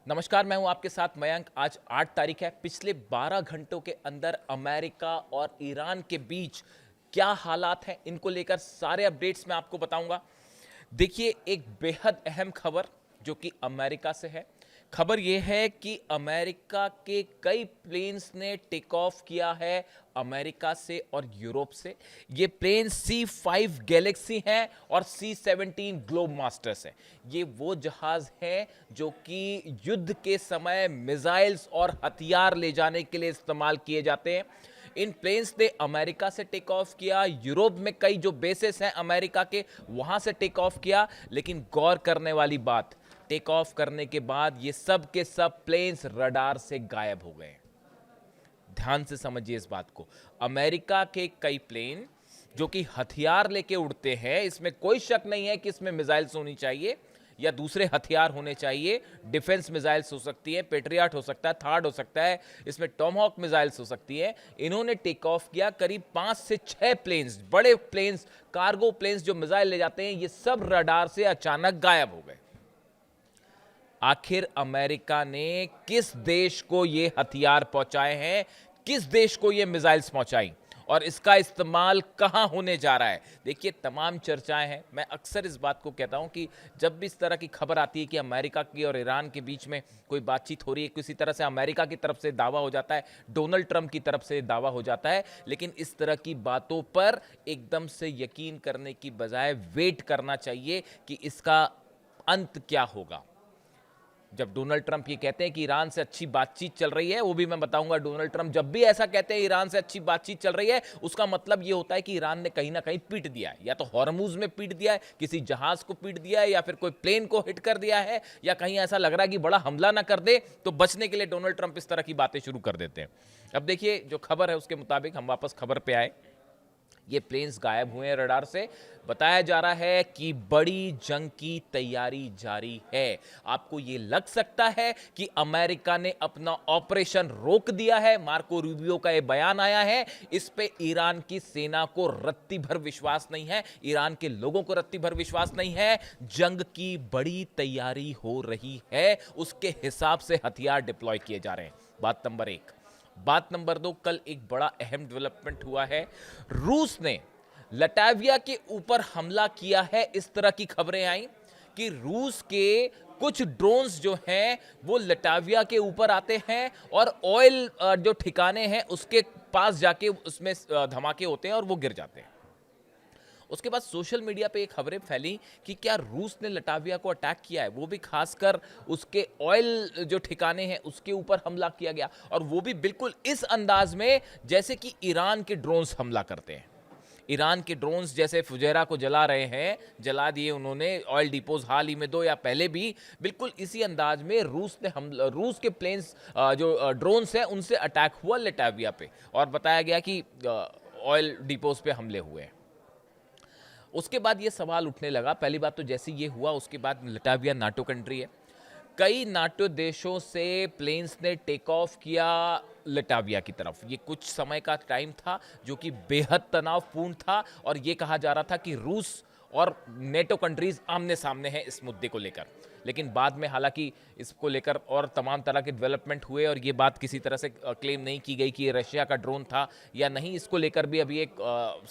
नमस्कार, मैं हूं आपके साथ मयंक। आज 8 तारीख है। पिछले 12 घंटों के अंदर अमेरिका और ईरान के बीच क्या हालात हैं, इनको लेकर सारे अपडेट्स मैं आपको बताऊंगा। देखिए, एक बेहद अहम खबर जो कि अमेरिका से है। खबर यह है कि अमेरिका के कई प्लेन्स ने टेक ऑफ किया है अमेरिका से और यूरोप से। ये प्लेन C5 गैलेक्सी हैं और C17 ग्लोब मास्टर्स हैं। ये वो जहाज हैं जो कि युद्ध के समय मिसाइल्स और हथियार ले जाने के लिए इस्तेमाल किए जाते हैं। इन प्लेन्स ने अमेरिका से टेक ऑफ किया, यूरोप में कई जो बेसेस हैं अमेरिका के वहां से टेक ऑफ किया। लेकिन गौर करने वाली बात, टेक ऑफ करने के बाद ये सब के सब प्लेन्स रडार से गायब हो गए। ध्यान से समझिए इस बात को। अमेरिका के कई प्लेन जो कि हथियार लेके उड़ते हैं, इसमें कोई शक नहीं है कि इसमें मिसाइल्स होनी चाहिए या दूसरे हथियार होने चाहिए। डिफेंस मिसाइल्स हो सकती है, पेट्रियट हो सकता है, थार्ड हो सकता है, इसमें टॉमहॉक मिसाइल्स हो सकती है। इन्होंने टेक ऑफ किया। करीब 5 से 6 प्लेन्स, बड़े प्लेन्स, कार्गो प्लेन्स जो मिसाइल ले जाते हैं, ये सब रडार से अचानक गायब हो गए। आखिर अमेरिका ने किस देश को ये हथियार पहुंचाए हैं, किस देश को ये मिसाइल्स पहुंचाई और इसका इस्तेमाल कहां होने जा रहा है? देखिए, तमाम चर्चाएं हैं। मैं अक्सर इस बात को कहता हूं कि जब भी इस तरह की खबर आती है कि अमेरिका की और ईरान के बीच में कोई बातचीत हो रही है, किसी तरह से अमेरिका की तरफ से दावा हो जाता है, डोनाल्ड ट्रंप की तरफ से दावा हो जाता है। लेकिन इस तरह की बातों पर एकदम से यकीन करने की बजाय वेट करना चाहिए कि इसका अंत क्या होगा। जब डोनाल्ड ट्रंप ये कहते हैं कि ईरान से अच्छी बातचीत चल रही है, वो भी मैं बताऊंगा, डोनाल्ड ट्रंप जब भी ऐसा कहते हैं ईरान से अच्छी बातचीत चल रही है, उसका मतलब ये होता है कि ईरान ने कहीं ना कहीं पीट दिया है। या तो हॉर्मुज में पीट दिया है, किसी जहाज को पीट दिया है, या फिर कोई प्लेन को हिट कर दिया है, या कहीं ऐसा लग रहा है कि बड़ा हमला ना कर दे, तो बचने के लिए डोनाल्ड ट्रंप इस तरह की बातें शुरू कर देते हैं। अब देखिए, जो खबर है उसके मुताबिक हम वापस खबर पे आए। ये प्लेन्स गायब हुए हैं रडार से। बताया जा रहा है कि बड़ी जंग की तैयारी जारी है। आपको ये लग सकता है कि अमेरिका ने अपना ऑपरेशन रोक दिया है। मार्को रूबियो का ये बयान आया है। इस पे ईरान की सेना को रत्ती भर विश्वास नहीं है, ईरान के लोगों को रत्ती भर विश्वास नहीं है। जंग की बड़ी तैयारी हो रही है, उसके हिसाब से हथियार डिप्लॉय किए जा रहे हैं। बात नंबर 1। बात नंबर 2, कल एक बड़ा अहम डेवलपमेंट हुआ है। रूस ने लटाविया के ऊपर हमला किया है। इस तरह की खबरें आई कि रूस के कुछ ड्रोन्स जो हैं वो लटाविया के ऊपर आते हैं और ऑयल जो ठिकाने हैं उसके पास जाके उसमें धमाके होते हैं और वो गिर जाते हैं। उसके बाद सोशल मीडिया पे एक खबरें फैली कि क्या रूस ने लटाविया को अटैक किया है, वो भी खासकर उसके ऑयल जो ठिकाने हैं उसके ऊपर हमला किया गया, और वो भी बिल्कुल इस अंदाज में जैसे कि ईरान के ड्रोन्स हमला करते हैं। ईरान के ड्रोन्स जैसे फुजैरा को जला रहे हैं, जला दिए उन्होंने ऑयल डिपोज हाल ही में 2 या पहले भी, बिल्कुल इसी अंदाज में रूस के प्लेन्स जो ड्रोन्स हैं उनसे अटैक हुआ लटाविया पे, और बताया गया कि ऑयल डिपोज पे हमले हुए हैं। उसके बाद ये सवाल उठने लगा, पहली बात तो जैसे ये हुआ उसके बाद लटाविया नाटो कंट्री है। कई नाटो देशों से प्लेन्स ने टेक ऑफ किया लटाविया की तरफ। ये कुछ समय का टाइम था जो कि बेहद तनावपूर्ण था, और ये कहा जा रहा था कि रूस और नेटो कंट्रीज आमने सामने हैं इस मुद्दे को लेकर। लेकिन बाद में हालांकि इसको लेकर और तमाम तरह के डेवलपमेंट हुए, और ये बात किसी तरह से क्लेम नहीं की गई कि ये रशिया का ड्रोन था या नहीं, इसको लेकर भी अभी एक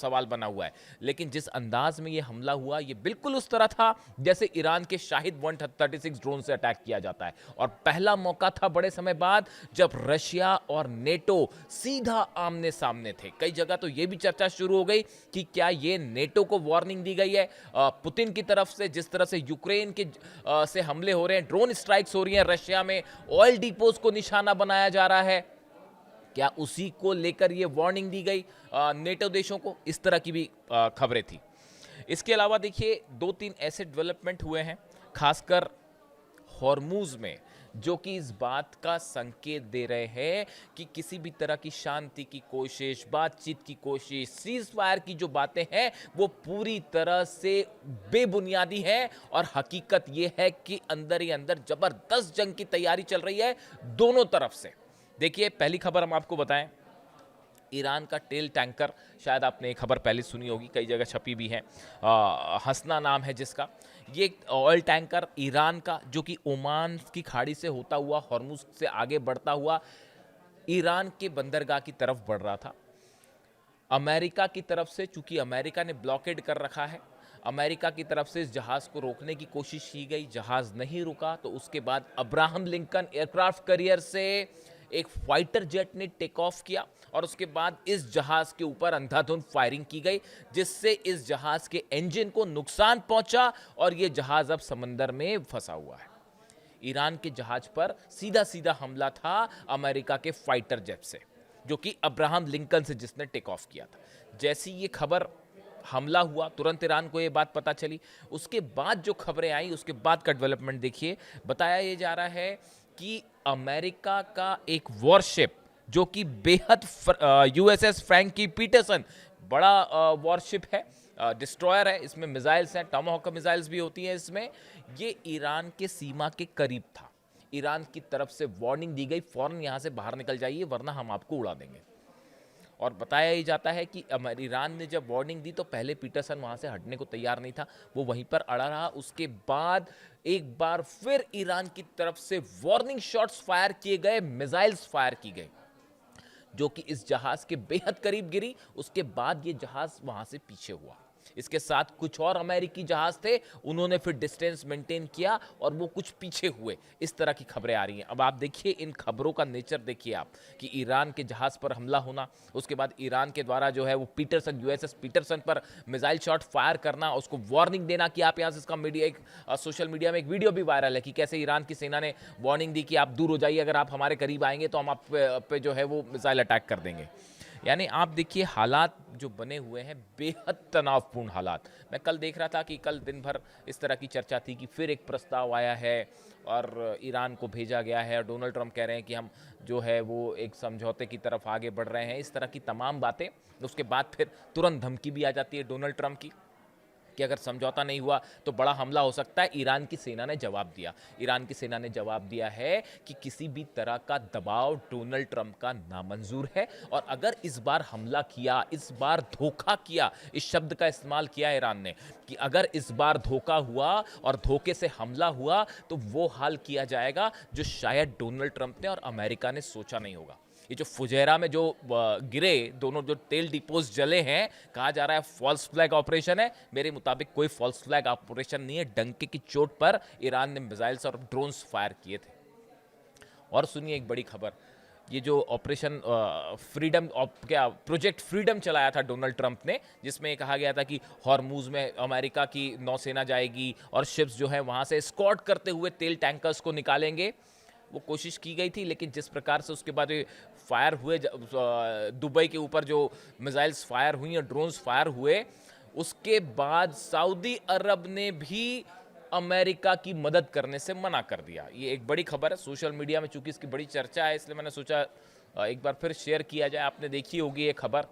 सवाल बना हुआ है। लेकिन जिस अंदाज में ये हमला हुआ, ये बिल्कुल उस तरह था जैसे ईरान के शाहिद 136 ड्रोन से अटैक किया जाता है। और पहला मौका था बड़े समय बाद जब रशिया और नेटो सीधा आमने सामने थे। कई जगह तो ये भी चर्चा शुरू हो गई कि क्या ये नेटो को वार्निंग दी गई है पुतिन की तरफ से, जिस तरह से यूक्रेन के से हमले हो रहे हैं, ड्रोन स्ट्राइक्स हो रही हैं रशिया में, ऑयल डिपोज को निशाना बनाया जा रहा है, क्या उसी को लेकर यह वार्निंग दी गई नेटो देशों को? इस तरह की भी खबरें थी। इसके अलावा देखिए, 2-3 ऐसे डेवलपमेंट हुए हैं खासकर हॉर्मूज में, जो कि इस बात का संकेत दे रहे हैं कि किसी भी तरह की शांति की कोशिश, बातचीत की कोशिश, सीज फायर की जो बातें हैं वो पूरी तरह से बेबुनियादी है। और हकीकत ये है कि अंदर ही अंदर जबरदस्त जंग की तैयारी चल रही है दोनों तरफ से। देखिए, पहली खबर हम आपको बताएं, ईरान का तेल टैंकर, शायद आपने एक खबर पहले सुनी होगी, कई जगह छपी भी है, हसना नाम है जिसका। ये ऑयल टैंकर ईरान का, जो कि ओमान की खाड़ी से होता हुआ हॉर्मुज से आगे बढ़ता हुआ ईरान के बंदरगाह की तरफ बढ़ रहा था। अमेरिका की तरफ से, चूंकि अमेरिका ने ब्लॉकेड कर रखा है, अमेरिका की तरफ से इस जहाज को रोकने की कोशिश की गई, जहाज नहीं रुका। तो उसके बाद अब्राहम लिंकन एयरक्राफ्ट कैरियर से एक फाइटर जेट ने टेक ऑफ किया और उसके बाद इस जहाज के ऊपर अंधाधुंध फायरिंग की गई, जिससे इस जहाज के इंजन को नुकसान पहुंचा और यह जहाज अब समंदर में फंसा हुआ है। ईरान के जहाज पर सीधा सीधा हमला था अमेरिका के फाइटर जेट से, जो कि अब्राहम लिंकन से जिसने टेक ऑफ किया था। जैसी ये खबर हमला हुआ, तुरंत ईरान को ये बात पता चली। उसके बाद जो खबरें आई, उसके बाद का डेवलपमेंट देखिए। बताया ये जा रहा है कि अमेरिका का एक वॉरशिप, जो कि बेहद यूएसएस फ्रैंकी पीटरसन, बड़ा वॉरशिप है, डिस्ट्रॉयर है, इसमें मिसाइल्स हैं, टॉमहॉक मिसाइल्स भी होती हैं इसमें। ये ईरान के सीमा के करीब था। ईरान की तरफ से वार्निंग दी गई, फौरन यहाँ से बाहर निकल जाइए वरना हम आपको उड़ा देंगे। और बताया ही जाता है कि ईरान ने जब वार्निंग दी तो पहले पीटरसन वहाँ से हटने को तैयार नहीं था, वो वहीं पर अड़ा रहा। उसके बाद एक बार फिर ईरान की तरफ से वार्निंग शॉट्स फायर किए गए, मिसाइल्स फायर की गई, जो कि इस जहाज के बेहद करीब गिरी। उसके बाद ये जहाज वहाँ से पीछे हुआ। इसके साथ कुछ और अमेरिकी जहाज थे, उन्होंने फिर डिस्टेंस मेंटेन किया और वो कुछ पीछे हुए। इस तरह की खबरें आ रही हैं। अब आप देखिए इन खबरों का नेचर देखिए आप, कि ईरान के जहाज पर हमला होना, उसके बाद ईरान के द्वारा जो है वो पीटरसन, यूएसएस पीटरसन पर मिसाइल शॉट फायर करना, उसको वार्निंग देना कि आप यहाँ से, इसका मीडिया एक सोशल मीडिया में एक वीडियो भी वायरल है कि कैसे ईरान की सेना ने वार्निंग दी कि आप दूर हो जाइए, अगर आप हमारे करीब आएंगे तो हम आप पे जो है वो मिसाइल अटैक कर देंगे। यानी आप देखिए हालात जो बने हुए हैं, बेहद तनावपूर्ण हालात। मैं कल देख रहा था कि कल दिन भर इस तरह की चर्चा थी कि फिर एक प्रस्ताव आया है और ईरान को भेजा गया है और डोनाल्ड ट्रंप कह रहे हैं कि हम जो है वो एक समझौते की तरफ आगे बढ़ रहे हैं, इस तरह की तमाम बातें। उसके बाद फिर तुरंत धमकी भी आ जाती है डोनाल्ड ट्रंप की कि अगर समझौता नहीं हुआ तो बड़ा हमला हो सकता है। ईरान की सेना ने जवाब दिया, ईरान की सेना ने जवाब दिया है कि किसी भी तरह का दबाव डोनाल्ड ट्रंप का नामंजूर है, और अगर इस बार हमला किया, इस बार धोखा किया, इस शब्द का इस्तेमाल किया ईरान ने कि अगर इस बार धोखा हुआ और धोखे से हमला हुआ तो वो हाल किया जाएगा जो शायद डोनाल्ड ट्रंप ने और अमेरिका ने सोचा नहीं होगा। ये जो फुजैरा में जो गिरे दोनों जो तेल डिपोज जले हैं, कहा जा रहा है फॉल्स फ्लैग ऑपरेशन है। मेरे मुताबिक कोई फॉल्स फ्लैग ऑपरेशन नहीं है, डंके की चोट पर ईरान ने मिसाइल्स और ड्रोन्स फायर किए थे। और सुनिए एक बड़ी खबर, ये जो ऑपरेशन फ्रीडम, क्या प्रोजेक्ट फ्रीडम चलाया था डोनाल्ड ट्रंप ने, जिसमें कहा गया था कि हॉर्मुज में अमेरिका की नौसेना जाएगी और शिप्स जो है वहाँ से एस्कॉर्ट करते हुए तेल टैंकर्स को निकालेंगे। वो कोशिश की गई थी, लेकिन जिस प्रकार से उसके बाद फायर हुए, दुबई के ऊपर जो मिसाइल्स फायर हुई और ड्रोन्स फायर हुए, उसके बाद सऊदी अरब ने भी अमेरिका की मदद करने से मना कर दिया। ये एक बड़ी खबर है सोशल मीडिया में, चूंकि इसकी बड़ी चर्चा है इसलिए मैंने सोचा एक बार फिर शेयर किया जाए। आपने देखी होगी ये खबर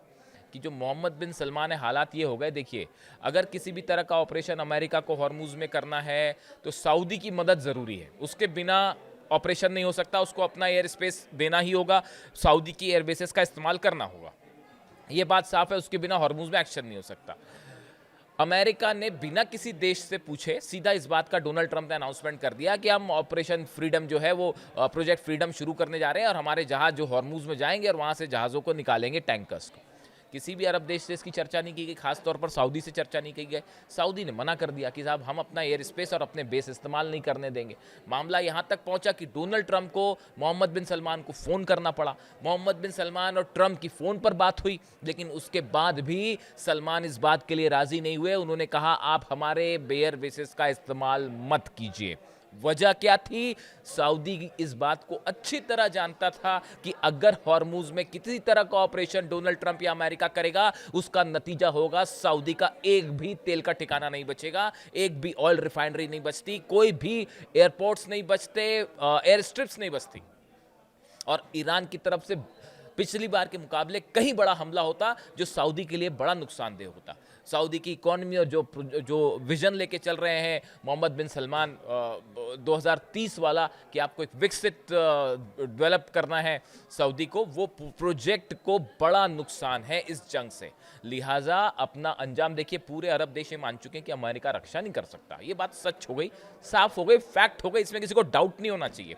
कि जो मोहम्मद बिन सलमान है, हालात ये हो गए। देखिए, अगर किसी भी तरह का ऑपरेशन अमेरिका को हॉर्मुज में करना है तो सऊदी की मदद ज़रूरी है, उसके बिना ऑपरेशन नहीं हो सकता, उसको अपना एयर स्पेस देना ही होगा, सऊदी की एयर बेसेस का इस्तेमाल करना होगा, ये बात साफ है। उसके बिना हॉर्मुज में एक्शन नहीं हो सकता। अमेरिका ने बिना किसी देश से पूछे सीधा इस बात का डोनाल्ड ट्रंप ने अनाउंसमेंट कर दिया कि हम ऑपरेशन फ्रीडम जो है वो प्रोजेक्ट फ्रीडम शुरू करने जा रहे हैं और हमारे जहाज जो हॉर्मुज में जाएंगे और वहां से जहाज़ों को निकालेंगे, टैंकर्स को। किसी भी अरब देश से इसकी चर्चा नहीं की गई, खासतौर पर सऊदी से चर्चा नहीं की गई। सऊदी ने मना कर दिया कि साहब हम अपना एयर स्पेस और अपने बेस इस्तेमाल नहीं करने देंगे। मामला यहाँ तक पहुँचा कि डोनाल्ड ट्रंप को मोहम्मद बिन सलमान को फ़ोन करना पड़ा। मोहम्मद बिन सलमान और ट्रंप की फ़ोन पर बात हुई, लेकिन उसके बाद भी सलमान इस बात के लिए राज़ी नहीं हुए। उन्होंने कहा आप हमारे एयर बेसिस का इस्तेमाल मत कीजिए। वजह क्या थी? सऊदी इस बात को अच्छी तरह जानता था कि अगर हॉर्मुज में किसी तरह का ऑपरेशन डोनाल्ड ट्रंप या अमेरिका करेगा, उसका नतीजा होगा सऊदी का एक भी तेल का ठिकाना नहीं बचेगा, एक भी ऑयल रिफाइनरी नहीं बचती, कोई भी एयरपोर्ट्स नहीं बचते, एयर स्ट्रिप्स नहीं बचती। और ईरान की तरफ से पिछली बार के मुकाबले कहीं बड़ा हमला होता जो सऊदी के लिए बड़ा नुकसानदेह होता। सऊदी की इकोनॉमी और जो जो विजन लेके चल रहे हैं मोहम्मद बिन सलमान 2030 वाला कि आपको एक विकसित डेवलप करना है सऊदी को, वो प्रोजेक्ट को बड़ा नुकसान है इस जंग से। लिहाजा अपना अंजाम देखिए, पूरे अरब देश ये मान चुके हैं कि अमेरिका रक्षा नहीं कर सकता। ये बात सच हो गई, साफ हो गई, फैक्ट हो गई, इसमें किसी को डाउट नहीं होना चाहिए।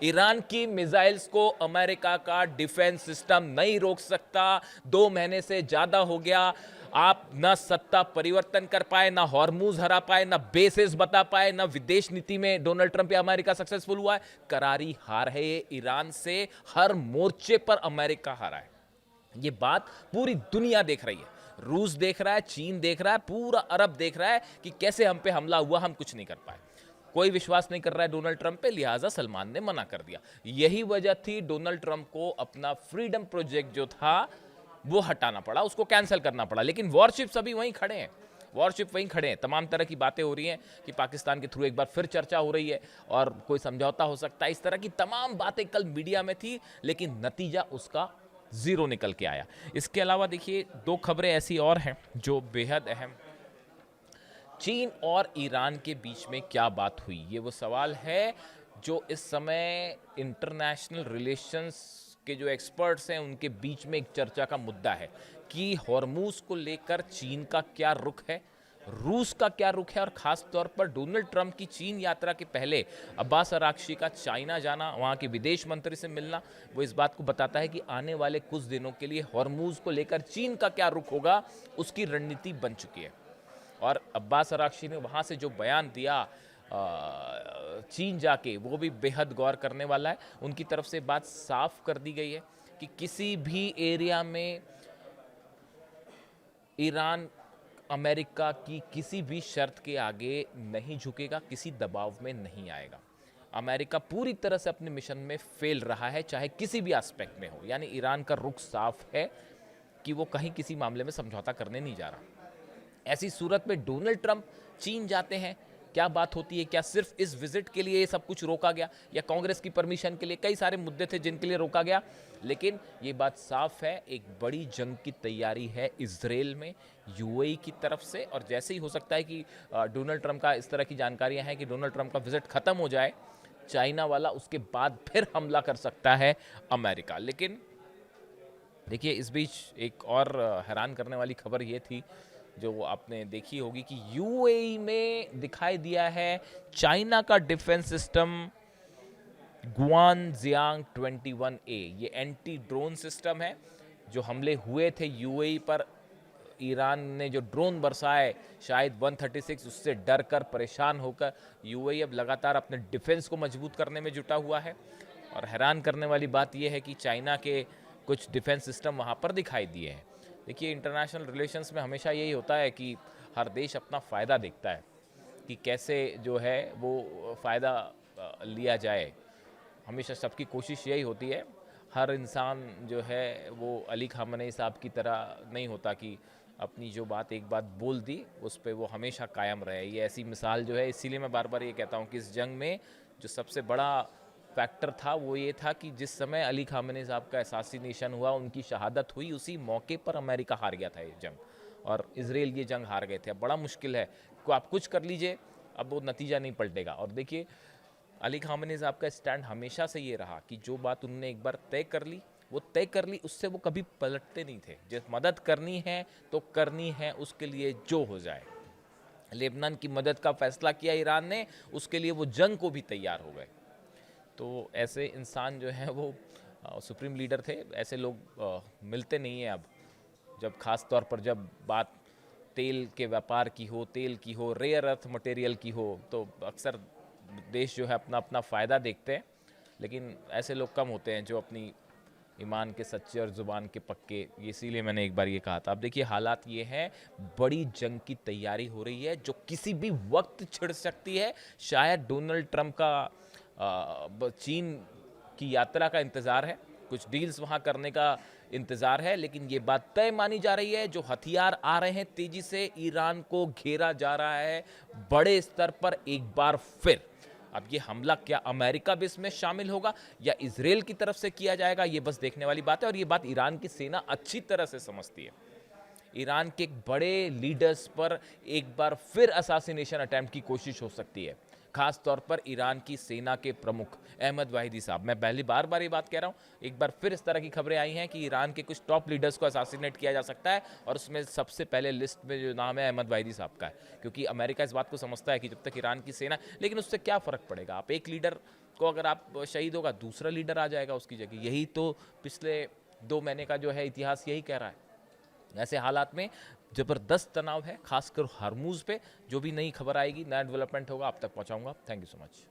ईरान की मिसाइल्स को अमेरिका का डिफेंस सिस्टम नहीं रोक सकता। 2 महीने से ज्यादा हो गया, आप ना सत्ता परिवर्तन कर पाए, ना हॉर्मूज हरा पाए, ना बेसिस बता पाए, ना विदेश नीति में डोनाल्ड ट्रंप या अमेरिका सक्सेसफुल हुआ है। करारी हार है ये ईरान से, हर मोर्चे पर अमेरिका हारा है। ये बात पूरी दुनिया देख रही है, रूस देख रहा है, चीन देख रहा है, पूरा अरब देख रहा है कि कैसे हम पे हमला हुआ, हम कुछ नहीं कर पाए। कोई विश्वास नहीं कर रहा है डोनाल्ड ट्रंप पे, लिहाजा सलमान ने मना कर दिया। यही वजह थी डोनाल्ड ट्रंप को अपना फ्रीडम प्रोजेक्ट जो था वो हटाना पड़ा, उसको कैंसिल करना पड़ा। लेकिन वॉरशिप्स अभी वहीं खड़े हैं, वॉरशिप वहीं खड़े हैं। तमाम तरह की बातें हो रही हैं कि पाकिस्तान के थ्रू एक बार फिर चर्चा हो रही है और कोई समझौता हो सकता है। इस तरह की तमाम बातें कल मीडिया में थी, लेकिन नतीजा उसका जीरो निकल के आया। इसके अलावा देखिए 2 खबरें ऐसी और हैं जो बेहद अहम। चीन और ईरान के बीच में क्या बात हुई, ये वो सवाल है जो इस समय इंटरनेशनल रिलेशंस के जो एक्सपर्ट्स हैं उनके बीच में एक चर्चा का मुद्दा है कि हॉर्मूज को लेकर चीन का क्या रुख है, रूस का क्या रुख है, और खास तौर पर डोनाल्ड ट्रंप की चीन यात्रा के पहले अब्बास अराक्ची का चाइना जाना, वहाँ के विदेश मंत्री से मिलना, वो इस बात को बताता है कि आने वाले कुछ दिनों के लिए हॉर्मूज को लेकर चीन का क्या रुख होगा, उसकी रणनीति बन चुकी है। और अब्बास अराक्ची ने वहाँ से जो बयान दिया चीन जाके, वो भी बेहद गौर करने वाला है। उनकी तरफ से बात साफ कर दी गई है कि किसी भी एरिया में ईरान अमेरिका की किसी भी शर्त के आगे नहीं झुकेगा, किसी दबाव में नहीं आएगा। अमेरिका पूरी तरह से अपने मिशन में फेल रहा है, चाहे किसी भी एस्पेक्ट में हो। यानी ईरान का रुख साफ है कि वो कहीं किसी मामले में समझौता करने नहीं जा रहा। ऐसी सूरत में डोनाल्ड ट्रंप चीन जाते हैं, क्या बात होती है? क्या सिर्फ इस विजिट के लिए ये सब कुछ रोका गया, या कांग्रेस की परमिशन के लिए? कई सारे मुद्दे थे जिनके लिए रोका गया, लेकिन ये बात साफ है, एक बड़ी जंग की तैयारी है इजराइल में यूएई की तरफ से। और जैसे ही हो सकता है कि डोनाल्ड ट्रंप का, इस तरह की जानकारियां हैं कि डोनाल्ड ट्रंप का विजिट खत्म हो जाए चाइना वाला, उसके बाद फिर हमला कर सकता है अमेरिका। लेकिन देखिए, इस बीच एक और हैरान करने वाली खबर ये थी जो आपने देखी होगी कि यूएई में दिखाई दिया है चाइना का डिफेंस सिस्टम गुआनजियांग 21A। ये एंटी ड्रोन सिस्टम है। जो हमले हुए थे यूएई पर, ईरान ने जो ड्रोन बरसाए शायद 136, उससे डर कर, परेशान होकर यूएई अब लगातार अपने डिफेंस को मजबूत करने में जुटा हुआ है। और हैरान करने वाली बात यह है कि चाइना के कुछ डिफेंस सिस्टम वहाँ पर दिखाई दिए हैं। देखिए, इंटरनेशनल रिलेशंस में हमेशा यही होता है कि हर देश अपना फ़ायदा देखता है कि कैसे जो है वो फ़ायदा लिया जाए। हमेशा सबकी कोशिश यही होती है। हर इंसान जो है वो अली खामनेई साहब की तरह नहीं होता कि अपनी जो बात एक बात बोल दी उस पर वो हमेशा कायम रहे। ये ऐसी मिसाल जो है, इसीलिए मैं बार बार ये कहता हूँ कि इस जंग में जो सबसे बड़ा फैक्टर था वो ये था कि जिस समय अली खामनेई साहब का असैसिनेशन हुआ, उनकी शहादत हुई, उसी मौके पर अमेरिका हार गया था ये जंग, और इजराइल ये जंग हार गए थे। अब बड़ा मुश्किल है को आप कुछ कर लीजिए, अब वो नतीजा नहीं पलटेगा। और देखिए, अली खामनेई साहब का स्टैंड हमेशा से ये रहा कि जो बात उन्होंने एक बार तय कर ली वो तय कर ली, उससे वो कभी पलटते नहीं थे। जिस मदद करनी है तो करनी है, उसके लिए जो हो जाए। लेबनान की मदद का फैसला किया ईरान ने, उसके लिए वो जंग को भी तैयार हो गए। तो ऐसे इंसान जो हैं वो सुप्रीम लीडर थे। ऐसे लोग मिलते नहीं हैं अब, जब खास तौर पर जब बात तेल के व्यापार की हो, तेल की हो, रेयर अर्थ मटेरियल की हो, तो अक्सर देश जो है अपना अपना फ़ायदा देखते हैं। लेकिन ऐसे लोग कम होते हैं जो अपनी ईमान के सच्चे और ज़ुबान के पक्के। इसीलिए मैंने एक बार ये कहा था। अब देखिए, हालात ये हैं, बड़ी जंग की तैयारी हो रही है जो किसी भी वक्त छिड़ सकती है। शायद डोनाल्ड ट्रंप का चीन की यात्रा का इंतज़ार है, कुछ डील्स वहाँ करने का इंतज़ार है, लेकिन ये बात तय मानी जा रही है जो हथियार आ रहे हैं तेज़ी से, ईरान को घेरा जा रहा है बड़े स्तर पर एक बार फिर। अब ये हमला क्या अमेरिका भी इसमें शामिल होगा या इजराइल की तरफ से किया जाएगा, ये बस देखने वाली बात है। और ये बात ईरान की सेना अच्छी तरह से समझती है। ईरान के एक बड़े लीडर्स पर एक बार फिर असासिनेशन अटेम्प्ट की कोशिश हो सकती है, खास तौर पर ईरान की सेना के प्रमुख अहमद वाहिदी साहब। मैं पहली बार ये बात कह रहा हूं, एक बार फिर इस तरह की खबरें आई हैं कि ईरान के कुछ टॉप लीडर्स को असासिनेट किया जा सकता है, और उसमें सबसे पहले लिस्ट में जो नाम है अहमद वाहिदी साहब का है, क्योंकि अमेरिका इस बात को समझता है कि जब तक ईरान की सेना, लेकिन उससे क्या फर्क पड़ेगा, आप एक लीडर को अगर आप शहीद होगा, दूसरा लीडर आ जाएगा उसकी जगह। यही तो पिछले 2 महीने का जो है इतिहास यही कह रहा है। ऐसे हालात में जबरदस्त तनाव है, खासकर हरमुज पे। जो भी नई खबर आएगी, नया डेवलपमेंट होगा, आप तक पहुंचाऊंगा। Thank you so much.